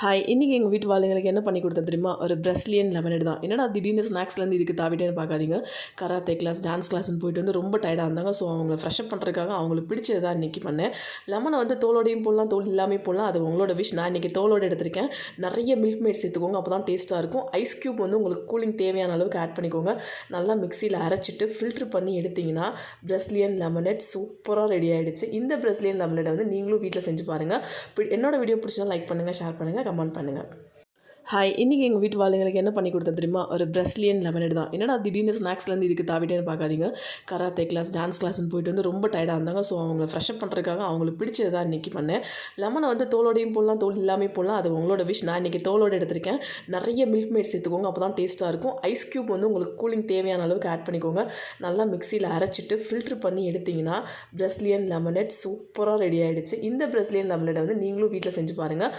Hi! இன்னைக்கு எங்க வீட்டு ஆளுங்களுக்கு என்ன பண்ணி குடுத்தேன் தெரியுமா? ஒரு பிரசிலியன் லெமனேட் தான். என்னடா திடீர்னு ஸ்நாக்ஸ்லேருந்து இதுக்கு தாவிட்டேன்னு பார்க்காதீங்க. கராத்தே கிளாஸ், டான்ஸ் கிளாஸ்ன்னு போயிட்டு வந்து ரொம்ப டயர்டா இருந்தாங்க. ஸோ அவங்கள ஃப்ரெஷ்அப் பண்ணுறதுக்காக அவங்களுக்கு பிடிச்சது தான் இன்னைக்கு பண்ணேன். லெமனை வந்து தோலோடையும் போடலாம், தோல் இல்லாமையும் போடலாம். அது உங்களோட விஷ். நான் இன்னைக்கு தோலோடு எடுத்திருக்கேன். நிறைய மில்க் மேட் சேர்த்துக்கோங்க. அப்போ தான் டேஸ்ட்டாக இருக்கும். ஐஸ் க்யூப் வந்து உங்களுக்கு கூலிங் தேவையான அளவுக்கு ஆட் பண்ணிக்கோங்க. நல்லா மிக்ஸியில் அரைச்சிட்டு ஃபில்ட்ரு பண்ணி எடுத்திங்கன்னா பிரசிலியன் லெமனேட் சூப்பராக ரெடி ஆகிடுச்சு. இந்த பிரசிலியன் லெமனேட்டை வந்து நீங்களும் வீட்டில் செஞ்சு பாருங்கள். என்னோட வீடியோ பிடிச்சா லைக் பண்ணுங்கள், ஷேர் பண்ணுங்கள், கமெண்ட் பண்ணுங்கள். ஹாய்! இன்னைக்கு எங்கள் வீட்டு ஆளுங்களுக்கு என்ன பண்ணி குடுத்தேன் தெரியுமா? ஒரு பிரசிலியன் லெமனேட் தான். என்னடா திடீர்னு ஸ்நாக்ஸ்லேருந்து இதுக்கு தாவிட்டேன்னு பார்க்காதீங்க. கராத்தே கிளாஸ், டான்ஸ் கிளாஸ்ன்னு போயிட்டு வந்து ரொம்ப டயர்டா இருந்தாங்க. ஸோ அவங்கள ஃப்ரெஷ்அப் பண்ணுறதுக்காக அவங்களுக்கு பிடிச்சது தான் இன்னைக்கு பண்ணேன். லெமனை வந்து தோலோடையும் போடலாம், தோல் இல்லாமையும் போடலாம். அது உங்களோட விஷ். நான் இன்னைக்கு தோலோடு எடுத்திருக்கேன். நிறைய மில்க் மேட் சேர்த்துக்கோங்க. அப்போ தான் டேஸ்ட்டாக இருக்கும். ஐஸ் க்யூப் வந்து உங்களுக்கு கூலிங் தேவையான அளவுக்கு ஆட் பண்ணிக்கோங்க. நல்லா மிக்ஸியில் அரைச்சிட்டு ஃபில்ட்ரு பண்ணி எடுத்திங்கன்னா பிரசிலியன் லெமனேட் சூப்பராக ரெடி ஆகிடுச்சு. இந்த பிரசிலியன் லெமனேட்டை வந்து நீங்களும் வீட்டில் செஞ்சு பாருங்கள்.